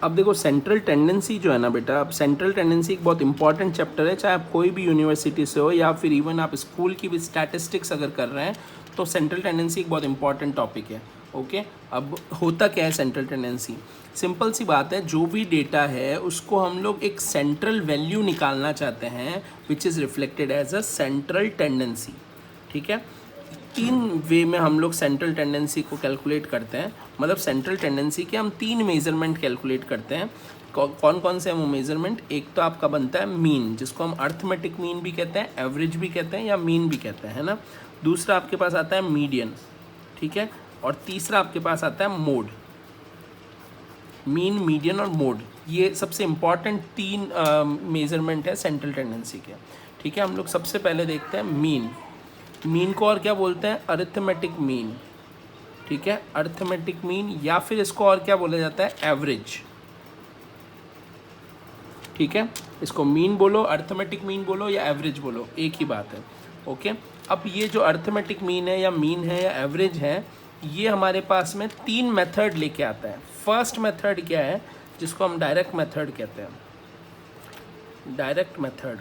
अब देखो central tendency जो है ना बेटा, अब सेंट्रल टेंडेंसी एक बहुत इंपॉर्टेंट चैप्टर है, चाहे आप कोई भी यूनिवर्सिटी से हो या फिर इवन आप स्कूल की भी स्टैटिस्टिक्स अगर कर रहे हैं तो सेंट्रल टेंडेंसी एक बहुत इंपॉर्टेंट टॉपिक है। ओके, अब होता क्या है सेंट्रल टेंडेंसी? सिंपल सी बात है, जो भी डेटा है उसको हम लोग एक सेंट्रल वैल्यू निकालना चाहते हैं which is reflected as a central tendency. ठीक है, तीन वे में हम लोग सेंट्रल टेंडेंसी को कैलकुलेट करते हैं। मतलब सेंट्रल टेंडेंसी के हम तीन मेजरमेंट कैलकुलेट करते हैं। कौन कौन से हैं वो मेजरमेंट? एक तो आपका बनता है मीन, जिसको हम अर्थमेटिक मीन भी कहते हैं, एवरेज भी कहते हैं या मीन भी कहते हैं, है ना। दूसरा आपके पास आता है मीडियन, ठीक है, और तीसरा आपके पास आता है मोड। मीन, मीडियन और मोड, ये सबसे इम्पॉर्टेंट तीन मेजरमेंट है सेंट्रल टेंडेंसी के। ठीक है, हम लोग सबसे पहले देखते हैं मीन। मीन को और क्या बोलते हैं? Arithmetic mean. ठीक है, अरिथमेटिक मीन, या फिर इसको और क्या बोला जाता है? एवरेज। ठीक है, इसको मीन बोलो, अरिथमेटिक मीन बोलो या एवरेज बोलो, एक ही बात है। ओके, अब ये जो अरिथमेटिक मीन है या मीन है या एवरेज है, ये हमारे पास में तीन मेथड लेके आता है। फर्स्ट मेथड क्या है? जिसको हम डायरेक्ट मेथड कहते हैं। डायरेक्ट मेथड,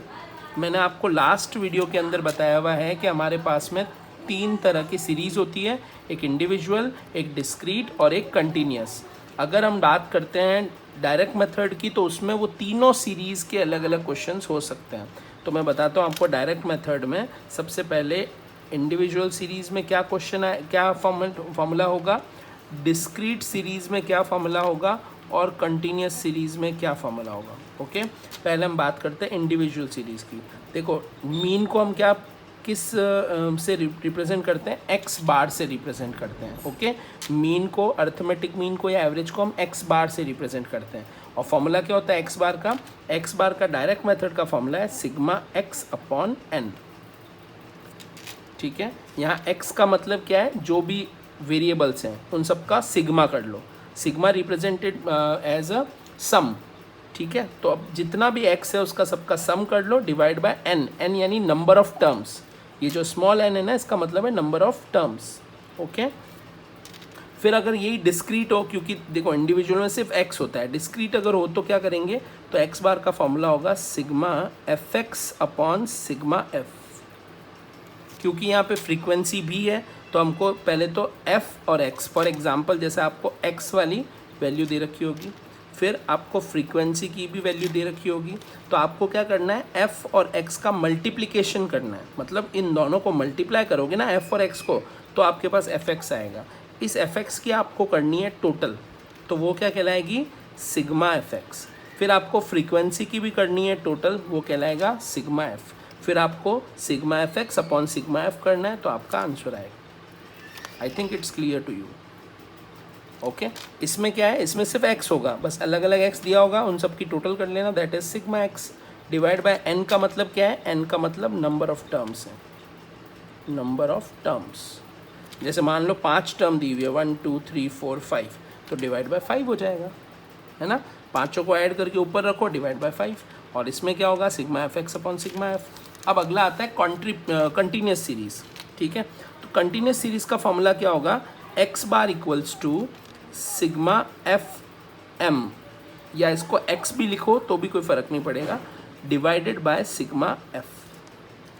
मैंने आपको लास्ट वीडियो के अंदर बताया हुआ है कि हमारे पास में तीन तरह की सीरीज़ होती है, एक इंडिविजुअल, एक डिस्क्रीट और एक कंटिन्यूस। अगर हम बात करते हैं डायरेक्ट मेथड की तो उसमें वो तीनों सीरीज़ के अलग अलग क्वेश्चंस हो सकते हैं। तो मैं बताता हूँ आपको डायरेक्ट मेथड में सबसे पहले इंडिविजुअल सीरीज़ में क्या क्वेश्चन है, क्या फॉर्मूला होगा, डिस्क्रीट सीरीज़ में क्या फॉर्मूला होगा और कंटिन्यूस सीरीज़ में क्या फॉर्मूला होगा। ओके, पहले हम बात करते हैं इंडिविजुअल सीरीज़ की। देखो, मीन को हम क्या किस से रिप्रेजेंट करते हैं? एक्स बार से रिप्रेजेंट करते हैं। ओके, मीन को, अरिथमेटिक मीन को या एवरेज को हम एक्स बार से रिप्रेजेंट करते हैं। और फॉर्मूला क्या होता है एक्स बार का? एक्स बार का डायरेक्ट मेथड का फॉर्मूला है सिग्मा एक्स अपॉन एन। ठीक है, यहाँ एक्स का मतलब क्या है? जो भी वेरिएबल्स हैं उन सब का सिग्मा कर लो। सिग्मा रिप्रेजेंटेड एज अ सम। ठीक है, तो अब जितना भी एक्स है उसका सबका सम कर लो, डिवाइड बाय एन। एन यानी नंबर ऑफ टर्म्स। ये जो स्मॉल एन है ना, इसका मतलब है नंबर ऑफ टर्म्स। ओके, फिर अगर यही डिस्क्रीट हो, क्योंकि देखो इंडिविजुअल में सिर्फ एक्स होता है, डिस्क्रीट अगर हो तो क्या करेंगे? तो एक्स बार का फॉर्मूला होगा sigma F X upon sigma F. क्योंकि यहाँ पे फ्रीक्वेंसी भी है तो हमको पहले तो f और x, फॉर एग्जांपल जैसे आपको x वाली वैल्यू दे रखी होगी, फिर आपको फ्रीक्वेंसी की भी वैल्यू दे रखी होगी, तो आपको क्या करना है? f और x का मल्टीप्लिकेशन करना है। मतलब इन दोनों को मल्टीप्लाई करोगे ना, f और x को, तो आपके पास fx आएगा। इस fx की आपको करनी है टोटल, तो वो क्या कहलाएगी? Sigma fx। फिर आपको फ्रीक्वेंसी की भी करनी है टोटल, वो कहलाएगा सिग्मा f। फिर आपको sigma F X upon sigma F करना है, तो आपका आंसर आएगा। I think it's clear to you. Okay, इसमें क्या है? इसमें सिर्फ एक्स होगा, बस अलग अलग एक्स दिया होगा, उन सब की टोटल कर लेना, that is sigma X. Divide by N का मतलब क्या है? एन का मतलब नंबर ऑफ टर्म्स है। नंबर ऑफ टर्म्स, जैसे मान लो 5 टर्म दी हुई है, 1 2 3 4 5, तो डिवाइड बाय 5 हो जाएगा, है ना। पाँचों को ऐड करके ऊपर रखो, डिवाइड बाय 5। और इसमें क्या होगा? Sigma F X upon sigma F. अब अगला आता है कंटिन्यूस सीरीज़। ठीक है, तो कंटिन्यूस सीरीज़ का फॉर्मूला क्या होगा? X bar equals to sigma F M, या इसको एक्स भी लिखो तो भी कोई फ़र्क नहीं पड़ेगा, डिवाइडेड बाय सिग्मा एफ।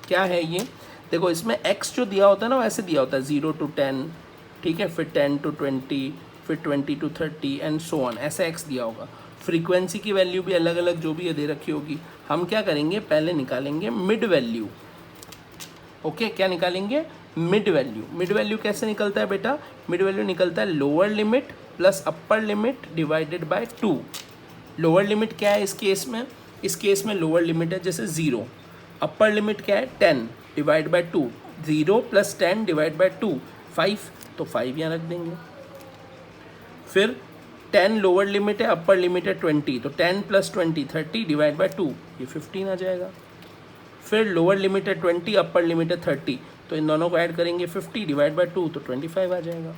क्या है ये? देखो, इसमें एक्स जो दिया होता है ना, वैसे दिया होता है 0 to 10, ठीक है, फिर 10 to 20, फिर 20 to 30 एंड सो ऑन, ऐसा एक्स दिया होगा। फ्रीक्वेंसी की वैल्यू भी अलग अलग जो भी दे रखी होगी। हम क्या करेंगे? पहले निकालेंगे मिड वैल्यू। ओके, क्या निकालेंगे? Mid value. मिड वैल्यू कैसे निकलता है बेटा? मिड वैल्यू निकलता है lower limit plus upper limit divided by 2। Lower limit क्या है इस केस में? इस केस में लोअर लिमिट है जैसे 0। अपर लिमिट क्या है? 10 divide by 2। 0 plus 10 divide by 2 5, तो 5 यहाँ रख देंगे। फिर 10 लोअर लिमिट है, अपर लिमिट है 20, तो 10 प्लस 20 30 डिवाइड बाय 2, ये 15 आ जाएगा। फिर लोअर लिमिट है 20, अपर लिमिट है 30, तो इन दोनों को ऐड करेंगे 50 डिवाइड बाय 2, तो 25 आ जाएगा।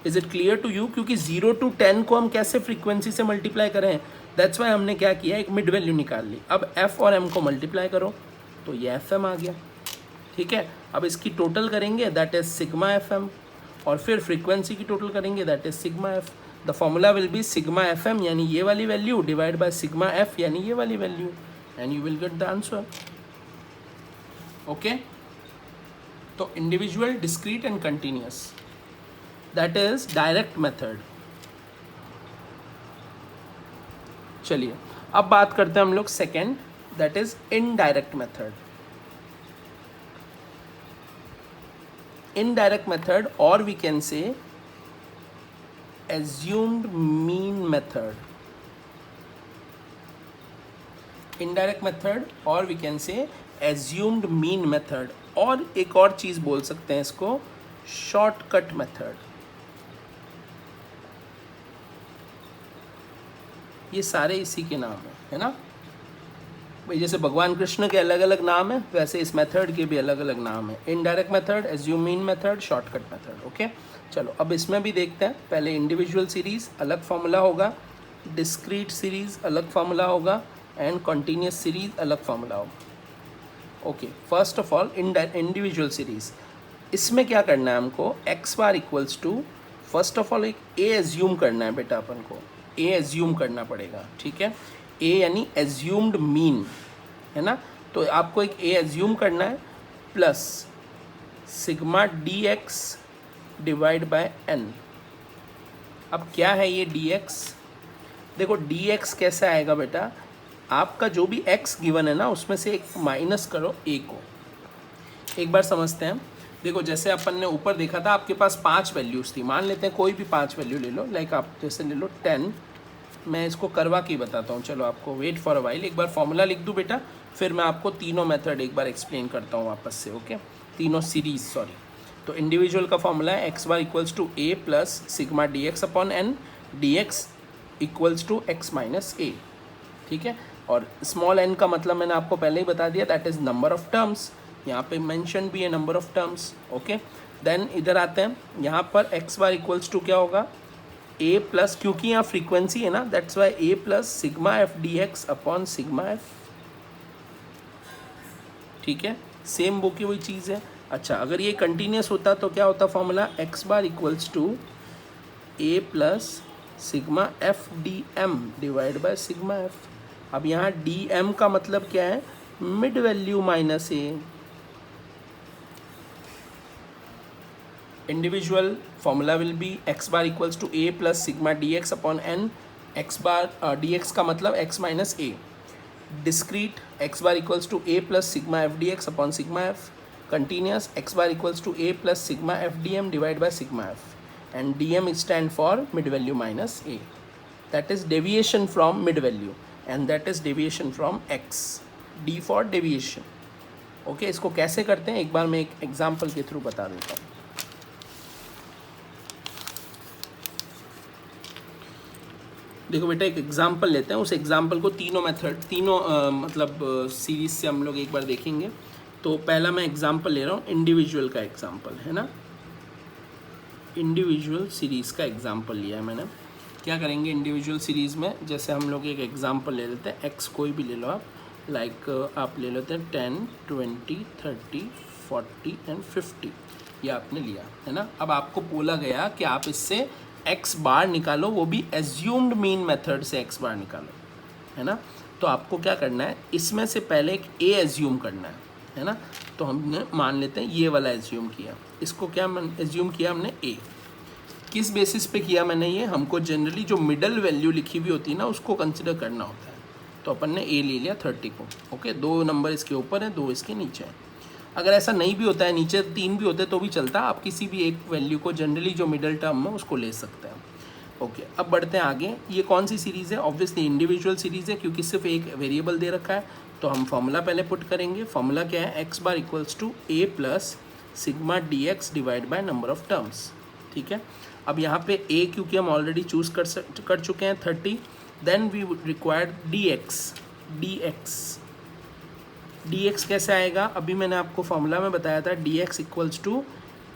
Is it clear to you? क्योंकि 0 to 10 को हम कैसे फ्रीक्वेंसी से मल्टीप्लाई करें, दैट्स वाई हमने क्या किया, एक मिड वैल्यू निकाल ली। अब f और m को मल्टीप्लाई करो, तो ये fm आ गया। ठीक है, अब इसकी टोटल करेंगे, दैट इज सिग्मा fm, और फिर फ्रीक्वेंसी की टोटल करेंगे, that is sigma f। The formula will be sigma F m यानी ये वाली value divide by sigma f यानी ये वाली value, and you will get the answer. Okay, तो individual, discrete and continuous, that is direct method. चलिए अब बात करते हैं हम लोग second, that is indirect method. Indirect method और we can say assumed mean method, indirect method और we can say assumed mean method, और एक और चीज बोल सकते हैं इसको shortcut method। ये सारे इसी के नाम है ना भाई, जैसे भगवान कृष्ण के अलग अलग नाम है वैसे इस मेथड के भी अलग अलग नाम है, indirect method, assumed mean method, shortcut method। Okay, चलो अब इसमें भी देखते हैं। पहले इंडिविजुअल सीरीज अलग फार्मूला होगा, डिस्क्रीट सीरीज अलग फार्मूला होगा, एंड कॉन्टीन्यूस सीरीज अलग फार्मूला होगा। Okay, first of all individual series, इसमें क्या करना है हमको, X bar equals to, first of all एक ए एज्यूम करना है बेटा, अपन को ए एज्यूम करना पड़ेगा, ठीक है। ए यानी एज्यूम्ड मीन है ना, तो आपको एक ए एज्यूम करना है plus sigma D X divide by N. अब क्या है ये dx, देखो dx कैसे आएगा बेटा, आपका जो भी x गिवन है ना उसमें से एक माइनस करो a को। एक बार समझते हैं, देखो जैसे अपन ने ऊपर देखा था आपके पास 5 वैल्यूज़ थी, मान लेते हैं कोई भी 5 वैल्यू ले लो, लाइक आप जैसे ले लो 10, मैं इसको करवा के बताता हूँ, चलो आपको वेट फॉर अ वाइल, एक बार फॉर्मूला लिख दूँ बेटा, फिर मैं आपको तीनों मेथड एक बार एक्सप्लेन करता हूँ वापस से। ओके, तीनों सीरीज, सॉरी। तो इंडिविजुअल का फॉर्मूला है x bar equals to A plus sigma D x upon n, d x equals to x minus a, ठीक है। और स्मॉल एन का मतलब मैंने आपको पहले ही बता दिया, that is number of terms, यहाँ पे मेंशन भी है number of terms. Okay, then इधर आते हैं, यहाँ पर एक्स बार इक्वल्स टू क्या होगा, ए प्लस, क्योंकि यहाँ फ्रीक्वेंसी है ना, that's why A plus sigma F D x upon sigma F, ठीक है, सेम वो की वही चीज़ है। अच्छा, अगर ये कंटिन्यूस होता तो क्या होता formula, X bar equals to A plus sigma F D M divide by sigma F. अब यहाँ डी एम का मतलब क्या है, mid value minus A. Individual formula will be X bar equals to A plus sigma D x upon N, X bar D x का मतलब X minus A. Discrete X bar equals to A plus sigma F D x upon sigma F. Continuous x bar equals to a plus sigma f dm divided by sigma f, and dm stand for mid value minus a, that is deviation from mid value, and that is deviation from x, d for deviation। Okay, इसको कैसे करते हैं एक बार मैं एक example के through बता देता हूँ। देखो बेटा, एक एग्जाम्पल लेते हैं, उस एग्जाम्पल को तीनों मेथड, तीनों मतलब सीरीज से हम लोग एक बार देखेंगे। तो पहला मैं एग्जांपल ले रहा हूँ, इंडिविजुअल का एग्जांपल है ना, इंडिविजुअल सीरीज़ का एग्जांपल लिया है मैंने। क्या करेंगे इंडिविजुअल सीरीज़ में, जैसे हम लोग एक एग्जांपल ले लेते हैं, एक्स कोई भी ले लो आप, लाइक आप ले लेते हैं 10, 20, 30, 40 एंड 50, ये आपने लिया है ना। अब आपको बोला गया कि आप इससे एक्स बार निकालो, वो भी एज्यूम्ड मीन मेथड से एक्स बार निकालो, है ना। तो आपको क्या करना है, इसमें से पहले एक ए एज्यूम करना है ना। तो हमने मान लेते हैं ये वाला एज्यूम किया, इसको क्या एज्यूम किया हमने, ए। किस बेसिस पे किया मैंने ये, हमको जनरली जो मिडल वैल्यू लिखी हुई होती है ना उसको कंसिडर करना होता है। तो अपन ने ए ले लिया 30 को। ओके, 2 नंबर इसके ऊपर है, 2 इसके नीचे है। अगर ऐसा नहीं भी होता है, नीचे 3 भी होते तो भी चलता, आप किसी भी एक वैल्यू को जनरली जो मिडल टर्म है उसको ले सकते हैं। ओके, अब बढ़ते हैं आगे। ये कौन सी सीरीज़ है, ऑब्वियसली इंडिविजुअल सीरीज़ है, क्योंकि सिर्फ एक वेरिएबल दे रखा है। तो हम फॉर्मूला पहले पुट करेंगे। फॉर्मूला क्या है, x bar equals to A plus sigma D X divide by number of terms, ठीक है। अब यहाँ पे ए क्योंकि हम ऑलरेडी चूज़ कर चुके हैं 30, then we required D X. D X कैसे आएगा, अभी मैंने आपको फॉर्मूला में बताया था, D x equals to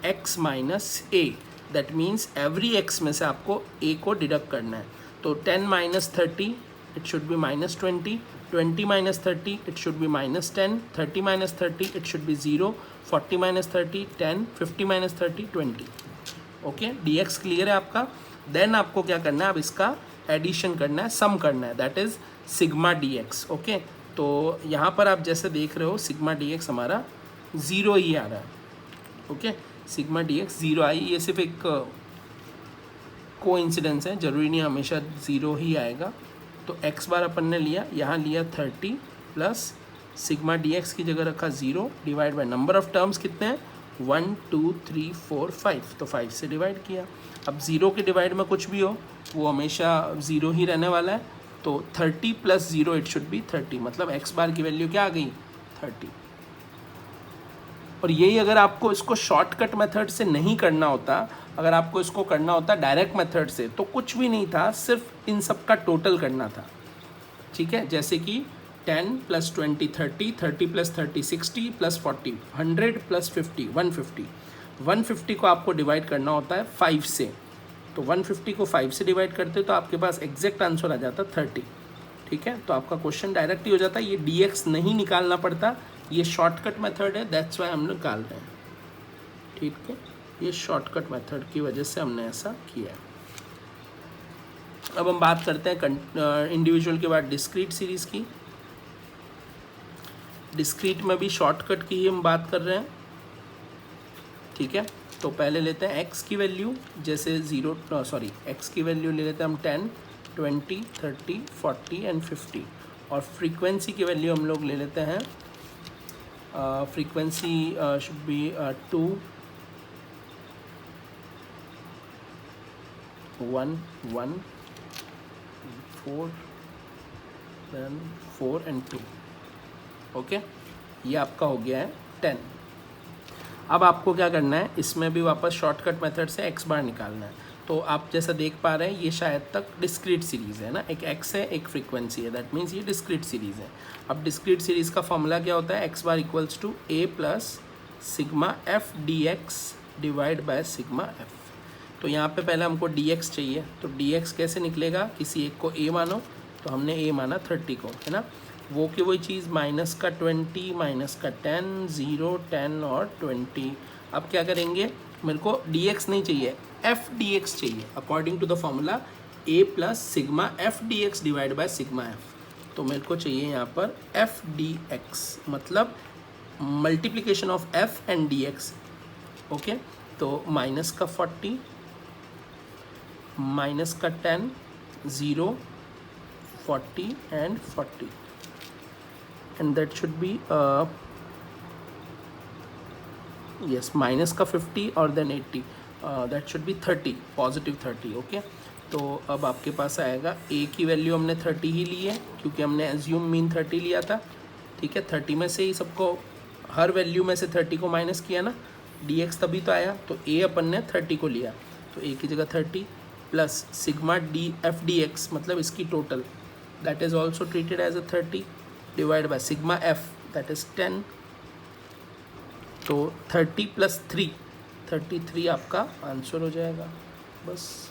x minus A. That means every X में से आपको ए को डिडक्ट करना है। तो 10 minus 30 it should be minus 20, 20 minus 30 it should be minus 10, 30 minus 30 it should be 0, 40 minus 30 10, 50 minus 30 20। Okay, D x clear है आपका। Then आपको क्या करना है, अब इसका एडिशन करना है, सम करना है, that is sigma D X. Okay, तो यहाँ पर आप जैसे देख रहे हो सिग्मा डी एक्स हमारा 0 ही आ रहा है। ओके, सिग्मा डी एक्स 0 आई, ये सिर्फ एक कोइंसिडेंस है, जरूरी नहीं हमेशा 0 ही आएगा। तो एक्स बार अपन ने लिया, यहाँ लिया 30 प्लस सिग्मा डी एक्स की जगह रखा 0 divide by number of terms कितने हैं 1 2 3 4 5, तो 5 से डिवाइड किया। अब 0 के डिवाइड में कुछ भी हो वो हमेशा 0 ही रहने वाला है, तो 30 प्लस 0 इट शुड बी 30, मतलब एक्स बार की वैल्यू क्या आ गई 30। और यही अगर आपको इसको शॉर्टकट मेथड से नहीं करना होता, अगर आपको इसको करना होता डायरेक्ट मेथड से, तो कुछ भी नहीं था, सिर्फ इन सब का टोटल करना था। ठीक है, जैसे कि 10 प्लस 20 30, 30 प्लस 30 60 प्लस 40 100 प्लस 50 150। 150 को आपको डिवाइड करना होता है 5 से, तो 150 को 5 से डिवाइड करते तो आपके पास एग्जैक्ट आंसर आ जाता 30। ठीक है, तो आपका क्वेश्चन डायरेक्ट ही हो जाता है, ये dx नहीं निकालना पड़ता, ये शॉर्टकट मेथड है, दैट्स वाई हम लोग निकाल रहे हैं। ठीक है, ये शॉर्टकट मेथड की वजह से हमने ऐसा किया है। अब हम बात करते हैं इंडिविजुअल के बाद डिस्क्रीट सीरीज़ की। डिस्क्रीट में भी शॉर्टकट की ही हम बात कर रहे हैं। ठीक है, तो पहले लेते हैं x की वैल्यू, जैसे x की वैल्यू ले लेते हैं हम 10 20 30 40 एंड 50, और फ्रीक्वेंसी की वैल्यू हम लोग ले लेते हैं, frequency should be 2 1 1 4 then 4 and 2। Okay, ये आपका हो गया है 10। अब आपको क्या करना है, इसमें भी वापस शॉर्टकट मेथड से x बार निकालना है। तो आप जैसा देख पा रहे हैं ये शायद तक डिस्क्रीट सीरीज़ है ना, एक x है एक फ्रीक्वेंसी है, दैट मीन्स ये डिस्क्रीट सीरीज़ है। अब डिस्क्रीट सीरीज़ का फॉर्मूला क्या होता है, x bar equals to a plus sigma F D X divide by sigma F. तो यहाँ पे पहले हमको dx चाहिए, तो dx कैसे निकलेगा, किसी एक को a मानो, तो हमने a माना 30 को, है ना, वो की वही चीज़ माइनस का 20 माइनस का 10 0 10 और 20। अब क्या करेंगे, मेरे को dx नहीं चाहिए, एफ डी एक्स चाहिए, according to the formula a plus sigma F D X divide by sigma F. तो मेरे को चाहिए यहाँ पर एफ डी एक्स, मतलब multiplication of F and D X. Okay, तो माइनस का 40 माइनस का 10 0 40 and 40, and that should be yes minus का 50 और then 80, that should be 30, positive 30। Okay, तो अब आपके पास आएगा a की वैल्यू हमने 30 ही ली है, क्योंकि हमने एज्यूम मीन 30 लिया था। ठीक है, 30 में से ही सबको, हर वैल्यू में से 30 को माइनस किया ना, dx तभी तो आया, तो a अपन ने 30 को लिया, तो a की जगह 30 plus sigma D F D X, मतलब इसकी total, that is also treated as a 30 divide by sigma F, that is 10। तो 30 प्लस 3 33 आपका आंसर हो जाएगा। बस,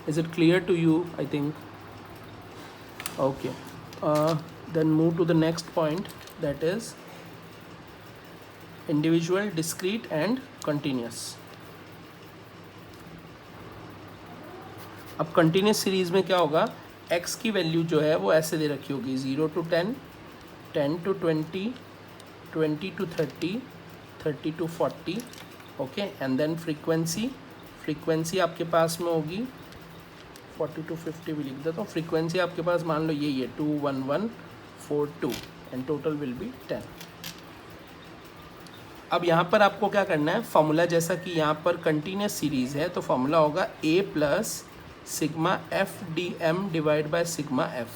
is it clear to you? I think okay, then move to the next point, that is individual, discrete and continuous. अब continuous series में क्या होगा, x की वैल्यू जो है वो ऐसे दे रखी होगी 0 to 10 10 to 20 20 to 30 30 to 40। Okay, and then frequency आपके पास में होगी 40 to 50 भी लिख देता हूँ। फ्रीक्वेंसी आपके पास मान लो यही है 21142 एंड टोटल विल बी 10। अब यहाँ पर आपको क्या करना है, फॉर्मूला जैसा कि यहाँ पर कंटिन्यूस सीरीज़ है, तो फॉर्मूला होगा a plus sigma F D M divide by sigma f,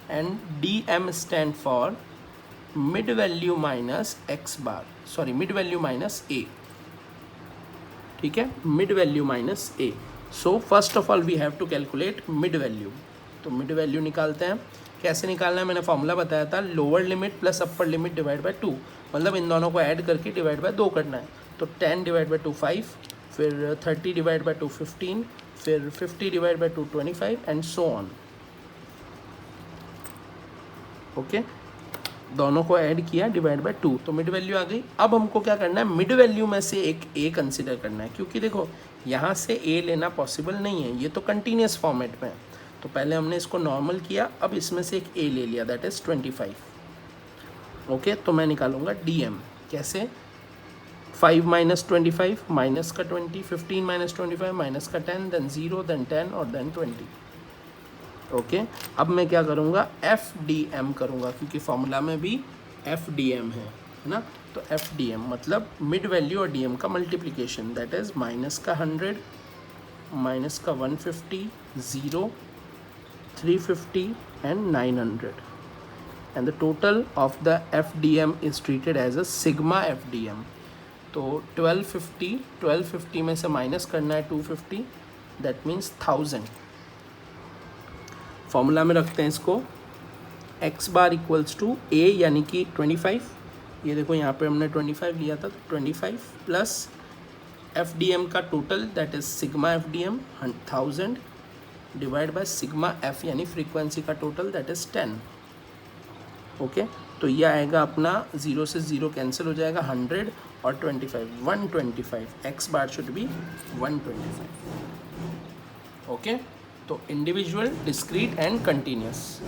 and d m stand for mid value minus x bar, sorry mid value minus a. ठीक है, mid value minus a. So first of all we have to calculate mid value. तो mid value निकालते हैं, कैसे निकालना है मैंने formula बताया था, lower limit plus upper limit divide by 2, मतलब इन दोनों को ऐड करके डिवाइड बाय 2 करना है। तो 10 डिवाइड बाय 2 5, फिर 30 डिवाइड बाय 2 15, फिर 50 divide by 2 25 and so on. Okay, दोनों को ऐड किया डिवाइड बाय 2, तो मिड वैल्यू आ गई। अब हमको क्या करना है, मिड वैल्यू में से एक ए कंसिडर करना है, क्योंकि देखो यहाँ से ए लेना पॉसिबल नहीं है, ये तो कंटिन्यूस फॉर्मेट में है। तो पहले हमने इसको नॉर्मल किया, अब इसमें से एक ए ले लिया, दैट इज़ 25। ओके, तो मैं निकालूंगा डी एम। कैसे, 5 माइनस 25 माइनस का 20, 15 माइनस 25 माइनस का 10, देन 0, देन 10 और देन 20। ओके, अब मैं क्या करूँगा, एफ डी एम करूँगा, क्योंकि फॉर्मूला में भी एफ डी एम है ना। तो एफ डी एम मतलब मिड वैल्यू और डी एम का मल्टीप्लिकेशन, दैट इज़ माइनस का 100 माइनस का 150, 0, 350 and 900, and the total of the FDM is treated as a sigma FDM। तो 1250 में से माइनस करना है 250, दैट मीन्स 1000। फॉर्मूला में रखते हैं इसको, x bar equals to a यानी कि 25, ये देखो यहाँ पे हमने 25 लिया था, तो 25 प्लस FDM का total that is sigma FDM 1000 divide by sigma f यानी फ्रीक्वेंसी का टोटल दैट इज 10। ओके, तो ये आएगा अपना 0 से 0 कैंसिल हो जाएगा, 100 और 25, 125, x bar should be 125। Okay, तो individual, discrete and continuous.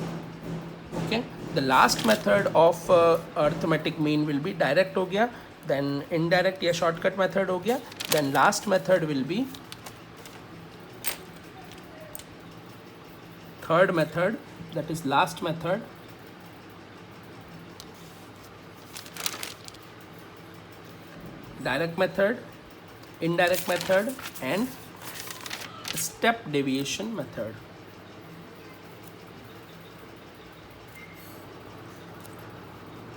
Okay, the last method of arithmetic mean will be, direct हो गया, देन इनडायरेक्ट या शॉर्टकट मेथड हो गया, then last method will be third method, that is last method, direct method, indirect method and step deviation method।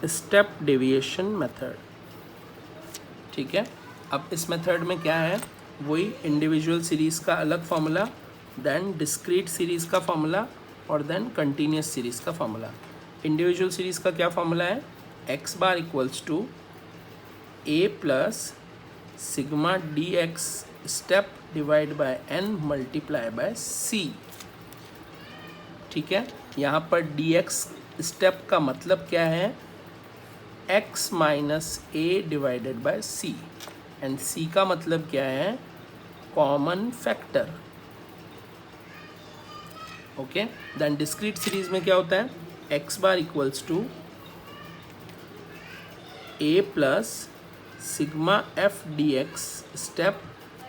Step deviation method, ठीक है। अब इस method में क्या है, वही इंडिविजुअल सीरीज़ का अलग फार्मूला, देन डिस्क्रीट सीरीज़ का फार्मूला और देन कंटिन्यूस सीरीज़ का फार्मूला। इंडिविजुअल सीरीज़ का क्या फार्मूला है, x bar equals to A plus sigma D x step divide by n multiply by c. ठीक है, यहाँ पर डी एक्स स्टेप का मतलब क्या है, x minus a divided by c, and c का मतलब क्या है, common factor. Okay, then discrete series में क्या होता है, x bar equals to A plus sigma F D x step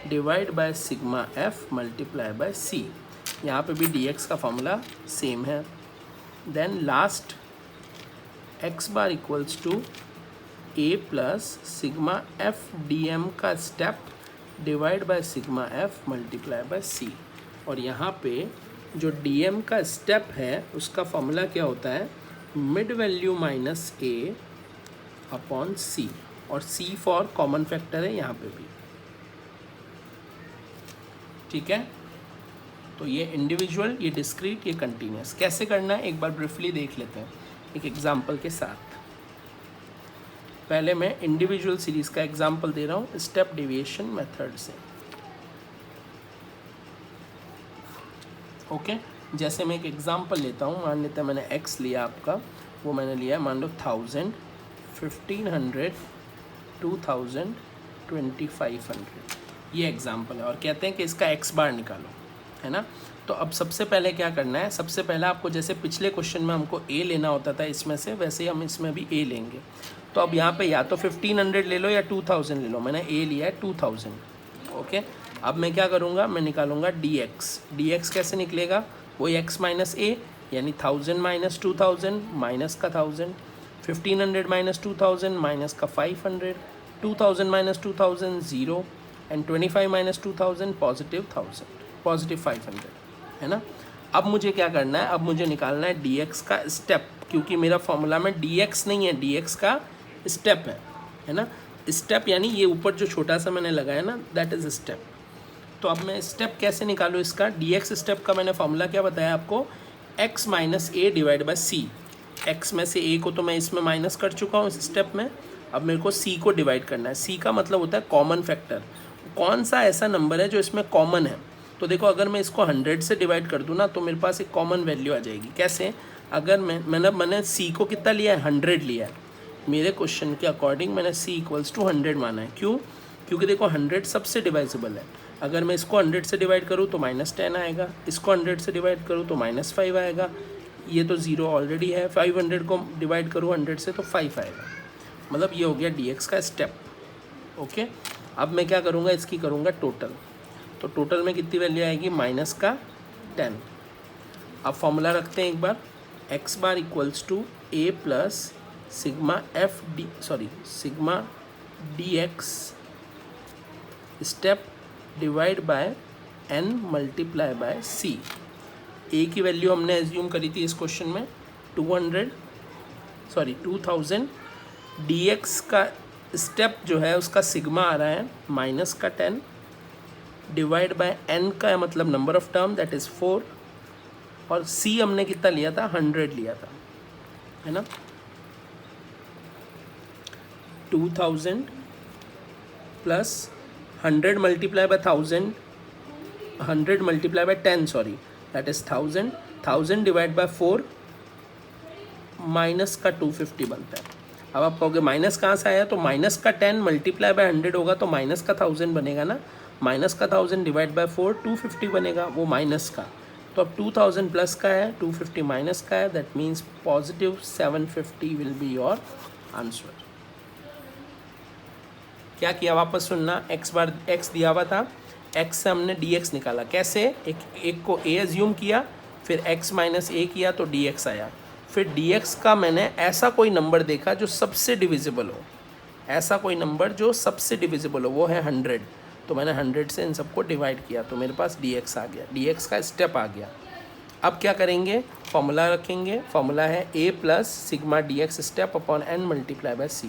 divide by sigma f multiply by c. यहाँ पे भी डी एक्स का फॉर्मूला सेम है। Then last x bar equals to A plus sigma F D M का step divide by sigma f multiply by सी। और यहाँ पे जो डी एम का स्टेप है उसका फॉर्मूला क्या होता है, मिड वैल्यू माइनस ए अपॉन सी, और सी फॉर कॉमन फैक्टर है यहाँ पे भी। ठीक है, तो ये इंडिविजुअल, ये डिस्क्रीट, ये कंटिन्यूस। कैसे करना है एक बार ब्रीफली देख लेते हैं एक एग्जाम्पल के साथ। पहले मैं इंडिविजुअल सीरीज का एग्जाम्पल दे रहा हूँ स्टेप डेविएशन मेथड से। ओके, जैसे मैं एक एग्जाम्पल लेता हूँ, मान लेते हैं मैंने x लिया आपका, वो मैंने लिया मान लो 1000, 1500, 2000, 2500, ये एग्जाम्पल है। और कहते हैं कि इसका x बार निकालो, है ना। तो अब सबसे पहले क्या करना है, सबसे पहले आपको जैसे पिछले क्वेश्चन में हमको a लेना होता था इसमें से, वैसे ही हम इसमें भी a लेंगे। तो अब यहाँ पे या तो 1500 ले लो या 2000 ले लो, मैंने a लिया है 2000। ओके, अब मैं क्या करूँगा, मैं निकालूंगा dx कैसे निकलेगा, वही x माइनस a यानी 1000 माइनस 2000 माइनस का 1000, 1500 माइनस 2000 माइनस का 500, 2000 minus 2000 0, and 25 minus 2000 positive 1000, positive 500, है ना। अब मुझे क्या करना है, अब मुझे निकालना है dx का स्टेप, क्योंकि मेरा फॉर्मूला में dx नहीं है, dx का स्टेप है ना। स्टेप यानी ये ऊपर जो छोटा सा मैंने लगाया ना, दैट इज स्टेप। तो अब मैं स्टेप कैसे निकालूँ इसका, dx स्टेप का मैंने फॉर्मूला क्या बताया आपको, x minus A divide by C. x में से a को तो मैं इसमें माइनस कर चुका हूँ इस स्टेप में, अब मेरे को c को डिवाइड करना है। c का मतलब होता है कॉमन फैक्टर, कौन सा ऐसा नंबर है जो इसमें कॉमन है। तो देखो अगर मैं इसको 100 से डिवाइड कर दूँ ना, तो मेरे पास एक कॉमन वैल्यू आ जाएगी। कैसे, अगर मैंने सी को कितना लिया है, 100 लिया है। मेरे क्वेश्चन के अकॉर्डिंग मैंने सी इक्वल्स टू 100 माना है। क्यों? क्योंकि देखो 100 सबसे डिवाइजेबल है। अगर मैं इसको 100 से डिवाइड करूँ तो -10 आएगा, इसको 100 से डिवाइड करूँ तो -5 आएगा, ये तो 0 ऑलरेडी है। 500 को डिवाइड करूँ 100 से तो 5 आएगा। मतलब ये हो गया dx का स्टेप। ओके, अब मैं क्या करूँगा, इसकी करूँगा टोटल। तो टोटल में कितनी वैल्यू आएगी, -10। अब फॉर्मूला रखते हैं एक बार, x bar equals to a plus sigma dx step divide by n multiply by c। a की वैल्यू हमने एज्यूम करी थी इस क्वेश्चन में 2000। dx का स्टेप जो है उसका सिग्मा आ रहा है -10 डिवाइड बाय n का मतलब number of term that is 4, और c हमने कितना लिया था, 100 लिया था, है ना। 2000 plus 100 multiply by 1000, 100 multiply by 10 sorry, that is 1000 divide by 4 minus का 250 बनता है। अब आप कहोगे माइनस कहाँ से आया, तो माइनस का 10 मल्टीप्लाई बाय 100 होगा तो माइनस का 1000 बनेगा ना। माइनस का 1000 डिवाइड बाय 4 250 बनेगा, वो माइनस का। तो अब 2000 प्लस का है, 250 माइनस का है, that means positive 750 will be your answer. क्या किया, वापस सुनना, x दिया हुआ था, x से हमने dx निकाला। कैसे, एक को a एज्यूम किया, फिर x माइनस a किया तो dx आया। फिर dx का मैंने ऐसा कोई नंबर देखा जो सबसे डिविजिबल हो, ऐसा कोई नंबर जो सबसे डिविजिबल हो, वो है 100। तो मैंने 100 से इन सबको डिवाइड किया तो मेरे पास dx आ गया, dx का स्टेप आ गया। अब क्या करेंगे, फॉर्मूला रखेंगे। फॉर्मूला है a plus sigma dx step upon n multiply by c।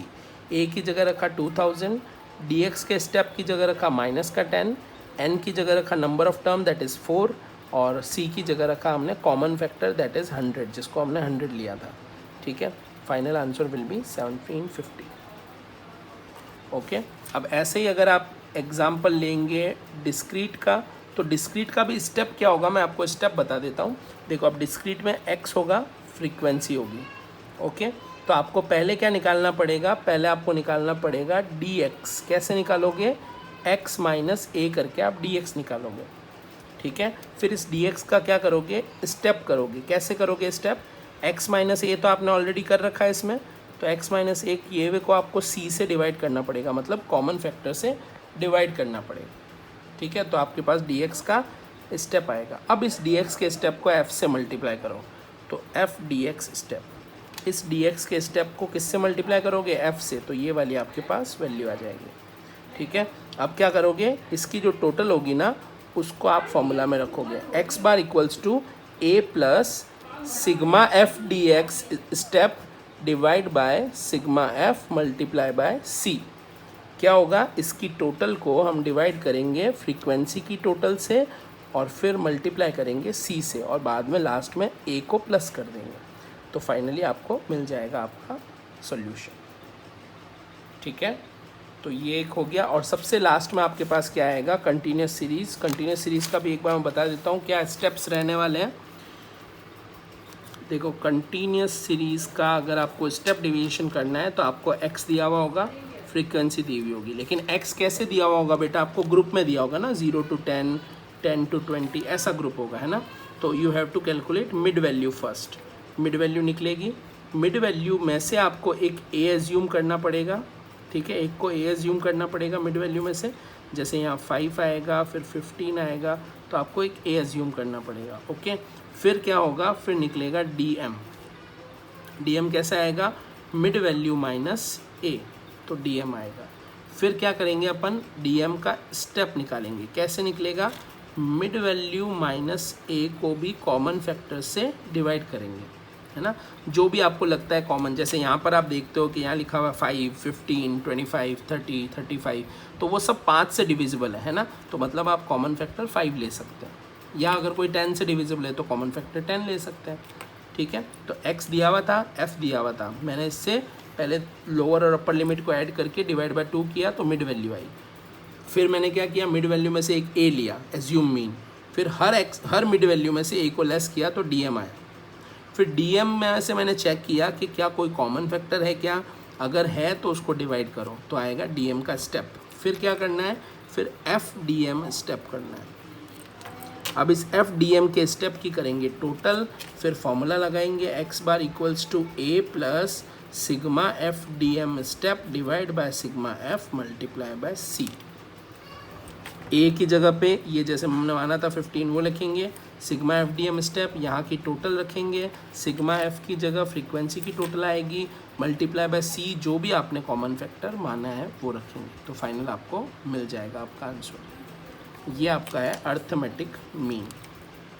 a की जगह रखा 2000, dx के स्टेप की जगह रखा -10, n की जगह रखा number of term that is 4, और c की जगह रखा हमने कॉमन फैक्टर दैट इज़ 100, जिसको हमने 100 लिया था। ठीक है, final answer will be 1750। Okay, अब ऐसे ही अगर आप एग्जाम्पल लेंगे डिस्क्रीट का, तो डिस्क्रीट का भी स्टेप क्या होगा, मैं आपको स्टेप बता देता हूँ। देखो, अब डिस्क्रीट में x होगा, फ्रीक्वेंसी होगी। ओके, तो आपको पहले क्या निकालना पड़ेगा, पहले आपको निकालना पड़ेगा dx। कैसे निकालोगे, x माइनस a करके आप dx निकालोगे। ठीक है, फिर इस dx का क्या करोगे, स्टेप करोगे। कैसे करोगे स्टेप, x माइनस a तो आपने ऑलरेडी कर रखा है इसमें, तो x माइनस a किए हुए को आपको c से डिवाइड करना पड़ेगा, मतलब कॉमन फैक्टर से डिवाइड करना पड़ेगा। ठीक है, तो आपके पास dx का स्टेप आएगा। अब इस dx के स्टेप को f से मल्टीप्लाई करो, तो f dx स्टेप। इस dx के स्टेप को किससे मल्टीप्लाई करोगे, f से, तो ये वाली आपके पास वैल्यू आ जाएगी। ठीक है, अब क्या करोगे, इसकी जो टोटल होगी ना उसको आप फॉर्मूला में रखोगे। x bar equals to a plus sigma f dx step divide by sigma f multiply by c। क्या होगा, इसकी टोटल को हम डिवाइड करेंगे फ्रीक्वेंसी की टोटल से, और फिर मल्टीप्लाई करेंगे c से, और बाद में लास्ट में a को प्लस कर देंगे, तो फाइनली आपको मिल जाएगा आपका सॉल्यूशन। ठीक है, तो ये एक हो गया। और सबसे लास्ट में आपके पास क्या आएगा, कंटिन्यूस सीरीज़। कंटिन्यूस सीरीज़ का भी एक बार मैं बता देता हूँ क्या स्टेप्स रहने वाले हैं। देखो, कंटिन्यूस सीरीज़ का अगर आपको स्टेप डिवीजन करना है तो आपको x दिया हुआ होगा, फ्रीक्वेंसी दी हुई होगी, लेकिन x कैसे दिया हुआ होगा बेटा, आपको ग्रुप में दिया होगा ना, 0 to 10, 10 to 20 ऐसा ग्रुप होगा, है ना। तो you have to calculate mid value first. Mid value निकलेगी, मिड वैल्यू में से आपको एक a एज्यूम करना पड़ेगा। ठीक है, एक को a एज्यूम करना पड़ेगा मिड वैल्यू में से। जैसे यहाँ 5 आएगा, फिर 15 आएगा, तो आपको एक a एज्यूम करना पड़ेगा। ओके, फिर क्या होगा, फिर निकलेगा dm कैसा आएगा, मिड वैल्यू माइनस a, तो dm आएगा। फिर क्या करेंगे अपन, dm का स्टेप निकालेंगे। कैसे निकलेगा, मिड वैल्यू माइनस a को भी कॉमन फैक्टर से डिवाइड करेंगे, है ना। जो भी आपको लगता है कॉमन, जैसे यहाँ पर आप देखते हो कि यहाँ लिखा हुआ 5, 15, 25, 30, 35, तो वो सब 5 से डिविजिबल है ना, तो मतलब आप कॉमन फैक्टर 5 ले सकते हैं, या अगर कोई 10 से डिविजिबल है तो कॉमन फैक्टर 10 ले सकते हैं। ठीक है, तो x दिया हुआ था, f दिया हुआ था, मैंने इससे पहले लोअर और अपर लिमिट को ऐड करके डिवाइड बाय 2 किया तो मिड वैल्यू आई। फिर मैंने क्या किया, मिड वैल्यू में से एक a लिया, एज्यूम मीन, फिर हर मिड वैल्यू में से a को लेस किया तो dm आया। फिर डीएम में से मैंने चेक किया कि क्या कोई कॉमन फैक्टर है क्या, अगर है तो उसको डिवाइड करो, तो आएगा डीएम का स्टेप। फिर क्या करना है, फिर एफ डीएम स्टेप करना है। अब इस एफ डीएम के स्टेप की करेंगे टोटल, फिर फॉर्मूला लगाएंगे x bar equals to A plus sigma f dm step divide by sigma f multiply by c. A की जगह पे ये जैसे हमने माना था 15 वो लिखेंगे, sigma F D M step यहाँ की टोटल रखेंगे, सिग्मा एफ की जगह फ्रीक्वेंसी की टोटल आएगी, मल्टीप्लाई बाय सी जो भी आपने कॉमन फैक्टर माना है वो रखेंगे, तो फाइनल आपको मिल जाएगा आपका आंसर। ये आपका है अर्थमेटिक मीन।